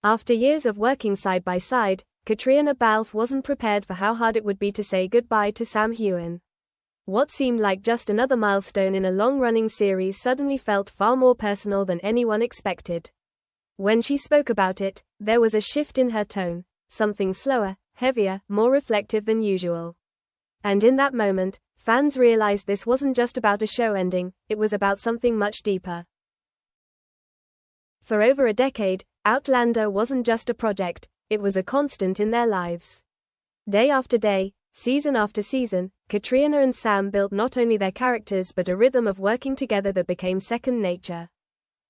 After years of working side by side, Caitríona Balfe wasn't prepared for how hard it would be to say goodbye to Sam Heughan. What seemed like just another milestone in a long-running series suddenly felt far more personal than anyone expected. When she spoke about it, there was a shift in her tone, something slower, heavier, more reflective than usual. And in that moment, fans realized this wasn't just about a show ending, it was about something much deeper. For over a decade, Outlander wasn't just a project, it was a constant in their lives. Day after day, season after season, Caitríona and Sam built not only their characters but a rhythm of working together that became second nature.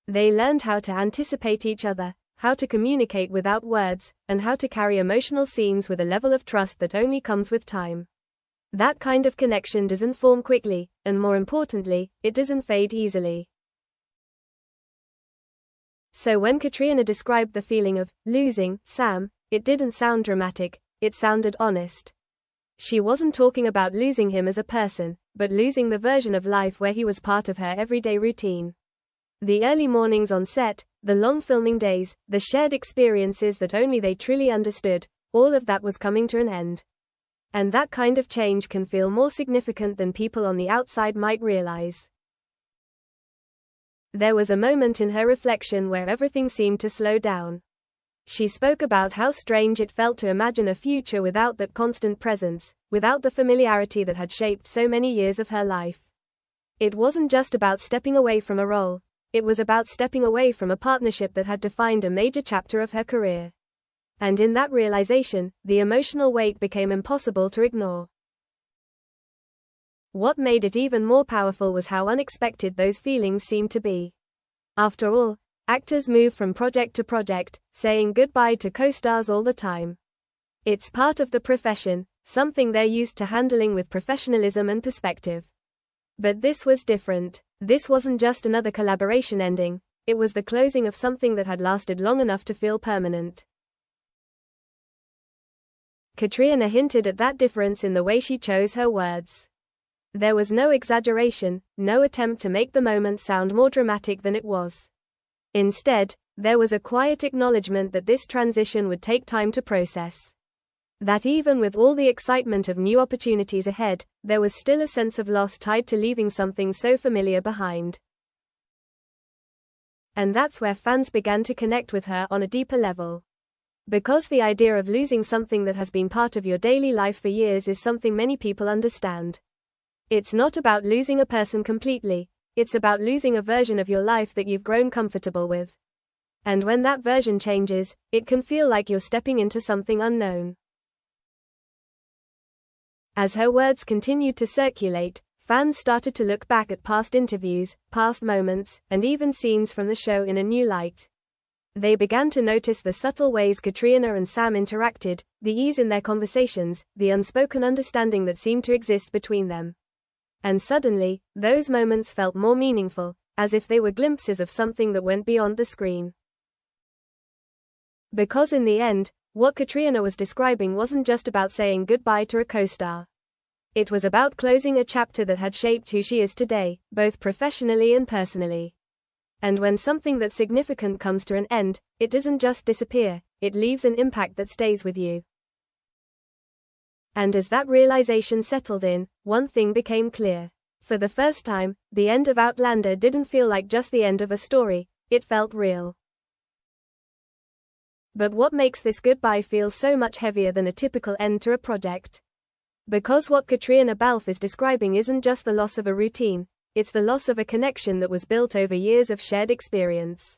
They learned how to anticipate each other, how to communicate without words, and how to carry emotional scenes with a level of trust that only comes with time. That kind of connection doesn't form quickly, and more importantly, it doesn't fade easily. So when Caitríona described the feeling of losing Sam, it didn't sound dramatic, it sounded honest. She wasn't talking about losing him as a person, but losing the version of life where he was part of her everyday routine. The early mornings on set, the long filming days, the shared experiences that only they truly understood, all of that was coming to an end. And that kind of change can feel more significant than people on the outside might realize. There was a moment in her reflection where everything seemed to slow down. She spoke about how strange it felt to imagine a future without that constant presence, without the familiarity that had shaped so many years of her life. It wasn't just about stepping away from a role, it was about stepping away from a partnership that had defined a major chapter of her career. And in that realization, the emotional weight became impossible to ignore. What made it even more powerful was how unexpected those feelings seemed to be. After all, actors move from project to project, saying goodbye to co-stars all the time. It's part of the profession, something they're used to handling with professionalism and perspective. But this was different. This wasn't just another collaboration ending, it was the closing of something that had lasted long enough to feel permanent. Caitríona hinted at that difference in the way she chose her words. There was no exaggeration, no attempt to make the moment sound more dramatic than it was. Instead, there was a quiet acknowledgement that this transition would take time to process. That even with all the excitement of new opportunities ahead, there was still a sense of loss tied to leaving something so familiar behind. And that's where fans began to connect with her on a deeper level. Because the idea of losing something that has been part of your daily life for years is something many people understand. It's not about losing a person completely, it's about losing a version of your life that you've grown comfortable with. And when that version changes, it can feel like you're stepping into something unknown. As her words continued to circulate, fans started to look back at past interviews, past moments, and even scenes from the show in a new light. They began to notice the subtle ways Caitríona and Sam interacted, the ease in their conversations, the unspoken understanding that seemed to exist between them. And suddenly, those moments felt more meaningful, as if they were glimpses of something that went beyond the screen. Because in the end, what Caitríona was describing wasn't just about saying goodbye to a co-star. It was about closing a chapter that had shaped who she is today, both professionally and personally. And when something that's significant comes to an end, it doesn't just disappear, it leaves an impact that stays with you. And as that realization settled in, one thing became clear. For the first time, the end of Outlander didn't feel like just the end of a story, it felt real. But what makes this goodbye feel so much heavier than a typical end to a project? Because what Caitríona Balfe is describing isn't just the loss of a routine, it's the loss of a connection that was built over years of shared experience.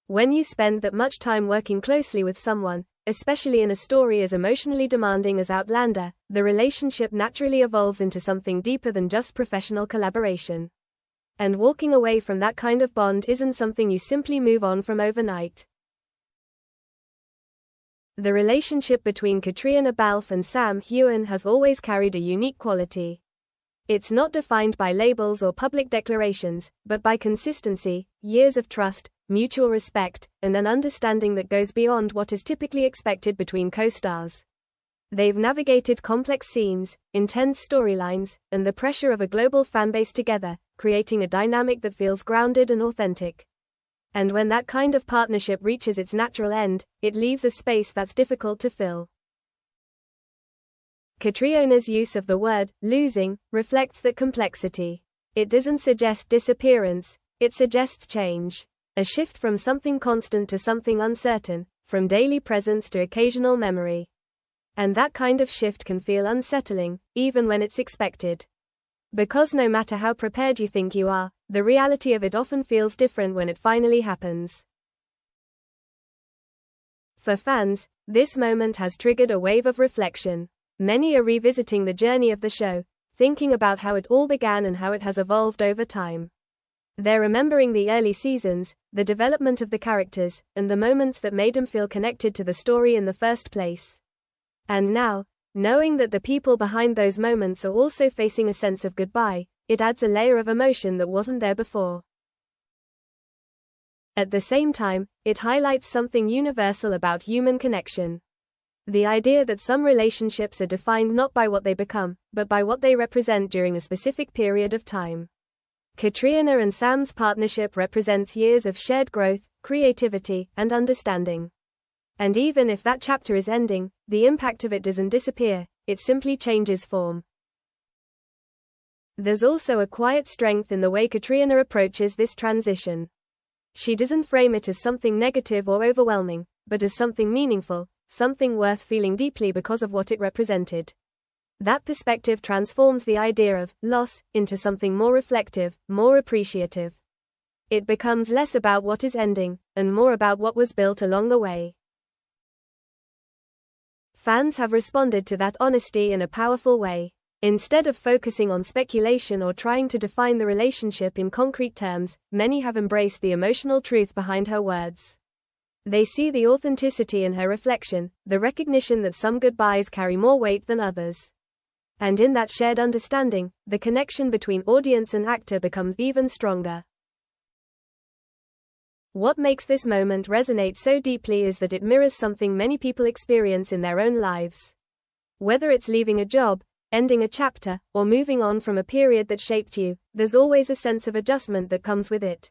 When you spend that much time working closely with someone, especially in a story as emotionally demanding as Outlander, the relationship naturally evolves into something deeper than just professional collaboration. And walking away from that kind of bond isn't something you simply move on from overnight. The relationship between Caitríona Balfe and Sam Heughan has always carried a unique quality. It's not defined by labels or public declarations, but by consistency, years of trust, mutual respect, and an understanding that goes beyond what is typically expected between co-stars. They've navigated complex scenes, intense storylines, and the pressure of a global fanbase together, creating a dynamic that feels grounded and authentic. And when that kind of partnership reaches its natural end, it leaves a space that's difficult to fill. Caitríona's use of the word losing reflects that complexity. It doesn't suggest disappearance, it suggests change. A shift from something constant to something uncertain, from daily presence to occasional memory. And that kind of shift can feel unsettling, even when it's expected. Because no matter how prepared you think you are, the reality of it often feels different when it finally happens. For fans, this moment has triggered a wave of reflection. Many are revisiting the journey of the show, thinking about how it all began and how it has evolved over time. They're remembering the early seasons, the development of the characters, and the moments that made them feel connected to the story in the first place. And now, knowing that the people behind those moments are also facing a sense of goodbye, it adds a layer of emotion that wasn't there before. At the same time, it highlights something universal about human connection. The idea that some relationships are defined not by what they become, but by what they represent during a specific period of time. Caitríona and Sam's partnership represents years of shared growth, creativity, and understanding. And even if that chapter is ending, the impact of it doesn't disappear, it simply changes form. There's also a quiet strength in the way Caitríona approaches this transition. She doesn't frame it as something negative or overwhelming, but as something meaningful, something worth feeling deeply because of what it represented. That perspective transforms the idea of loss into something more reflective, more appreciative. It becomes less about what is ending, and more about what was built along the way. Fans have responded to that honesty in a powerful way. Instead of focusing on speculation or trying to define the relationship in concrete terms, many have embraced the emotional truth behind her words. They see the authenticity in her reflection, the recognition that some goodbyes carry more weight than others. And in that shared understanding, the connection between audience and actor becomes even stronger. What makes this moment resonate so deeply is that it mirrors something many people experience in their own lives. Whether it's leaving a job, ending a chapter, or moving on from a period that shaped you, there's always a sense of adjustment that comes with it.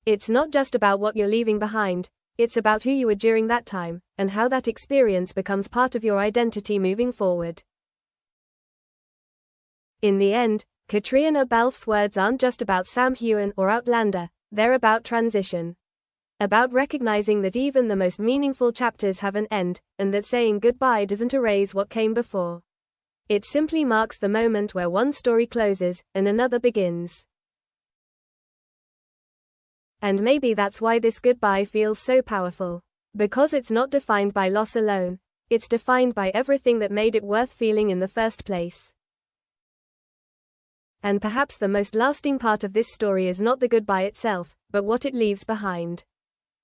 It's not just about what you're leaving behind, it's about who you were during that time, and how that experience becomes part of your identity moving forward. In the end, Caitríona Balfe's words aren't just about Sam Heughan or Outlander, they're about transition. About recognizing that even the most meaningful chapters have an end, and that saying goodbye doesn't erase what came before. It simply marks the moment where one story closes, and another begins. And maybe that's why this goodbye feels so powerful. Because it's not defined by loss alone, it's defined by everything that made it worth feeling in the first place. And perhaps the most lasting part of this story is not the goodbye itself, but what it leaves behind.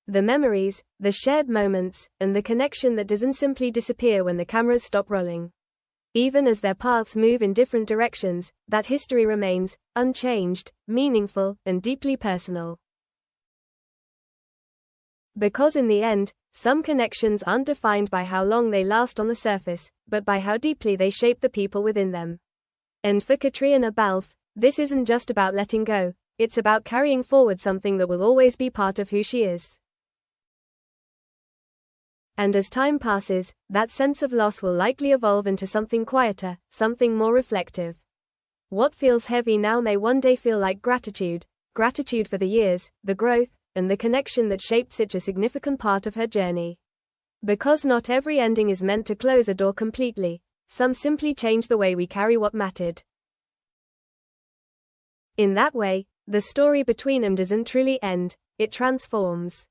The memories, the shared moments, and the connection that doesn't simply disappear when the cameras stop rolling. Even as their paths move in different directions, that history remains, unchanged, meaningful, and deeply personal. Because in the end, some connections aren't defined by how long they last on the surface, but by how deeply they shape the people within them. And for Caitríona Balfe, this isn't just about letting go, it's about carrying forward something that will always be part of who she is. And as time passes, that sense of loss will likely evolve into something quieter, something more reflective. What feels heavy now may one day feel like gratitude for the years, the growth, and the connection that shaped such a significant part of her journey. Because not every ending is meant to close a door completely, some simply change the way we carry what mattered. In that way, the story between them doesn't truly end, it transforms.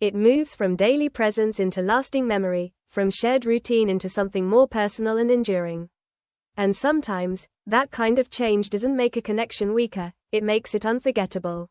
It moves from daily presence into lasting memory, from shared routine into something more personal and enduring. And sometimes, that kind of change doesn't make a connection weaker, it makes it unforgettable.